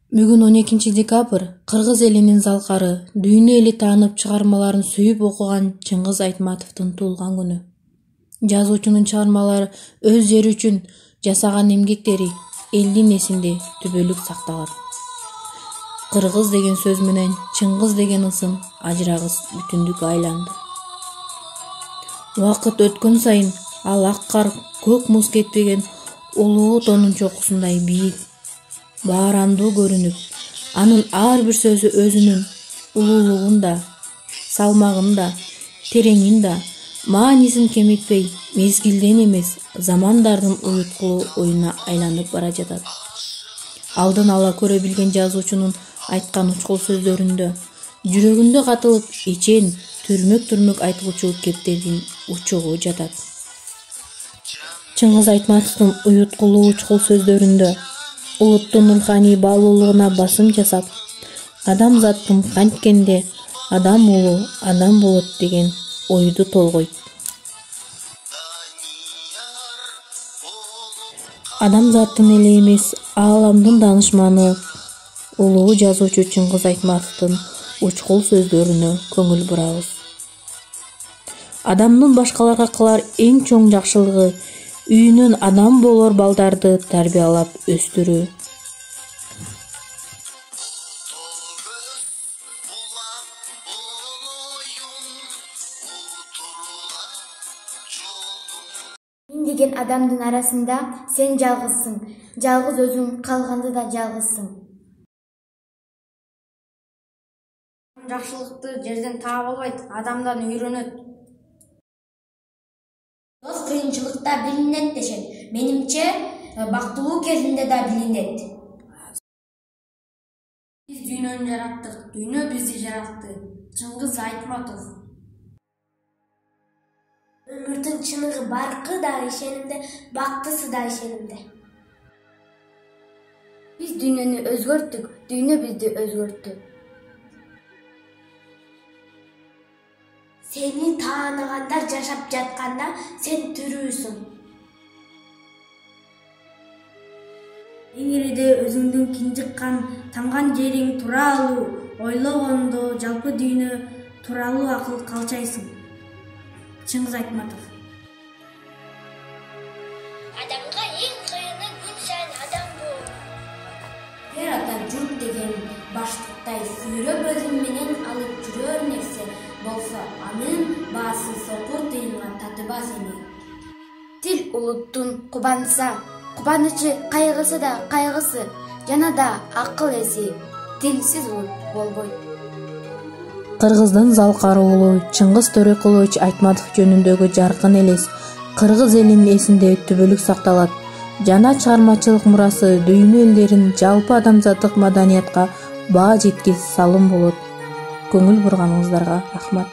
Бүгүн 12 декабрь кыргыз элинин залкары, дүйнө эли таанып чыгармаларын сүйүп окуган Чыңгыз Айтматовдун туулган күнү. Жазуучунун чыгармалары өз жери үчүн жасаган эмгектери элдин эсинде түбөлүк сакталат. Кыргыз деген сөз менен Чыңгыз деген ысым ажырагыс бүтүндүккө айланды. Убакыт өткөн сайын ал ак кар, көк муз кетпеген улуу тоонун чокусундай бийик, баарандуу көрүнүп, анын ар бир сөзү өзүнүн улуулугунда, салмагында, тереңинда маанисин кемитпей, мезгилден эмес, замандардын уюткулуу оюна айланып бара жатат. Алдын ала көрө билген жазуучунун айткан учкул сөздөрүндө жүрөгүндө катылып ичен түрмөк айтылчу кептердин учугу жатат. Чыңгыз Айтматовдун уюткулуу учкул сөздөрүндө улуттун руханий баалуулугуна басым жасап, адамзаттын канткенде адам улуу адам болот деген ойду толгойт. Адамзаттын эле эмес, ааламдын даанышманы улуу жазуучу Чыңгыз Айтматовдун учкул сөздөрүнө көңүл бурабыз. Адамдын башкаларга кылар эң чоң жакшылыгы үйүнөн адам болор балдарды тарбиялап өстүрүү. Мен деген адамдын арасында сен жалгызсың, жалгыз өзүң калганда да жалгызсың. Жакшылыкты жерден таап албайт, адамдан үйрөнөт. Дос кыйынчылыкта билинет дешет. Менимче, бактылуу кезинде да билинет. Биз дүйнөнү жараттык, дүйнө бизди жаратты. Чыңгыз Айтматов. Өмүрдүн чыныгы баркы да ишенимде, бактысы да ишенимде. Биз дүйнөнү өзгөрттүк, дүйнө бизди өзгөрттү. Сени тааныгандар жашап жатканда сен тирүүсүң. Эңириде өзүңдүн кинжиккан, танган жериң тууралуу ойлогондо жалпы дүйнө тууралуу акыл калчайсың. Чыңгыз Айтматов. Адамга эң кыйыны күн сайын адам болуу. Жер ата журт деген баштыктай сүйрөп өзүм менен алып жүрөр нерсе болсо, анын баасы сокур тыйынга татыбас эми. Тил улуттун кубанычы, кайгысы да кайгысы, жана да акыл эси. Тилсиз улут болбойт. Кыргыздын залкары уулу Чыңгыз Төрөкулович Айтматов жөнүндөгү жаркын элес кыргыз элинин эсинде түбөлүк сакталат. Жана чыгармачылык мурасы дүйнө элдерин жалпы адамзаттык маданиятка баа жеткиз салым болот. Көңүл бурганыңыздарга рахмат.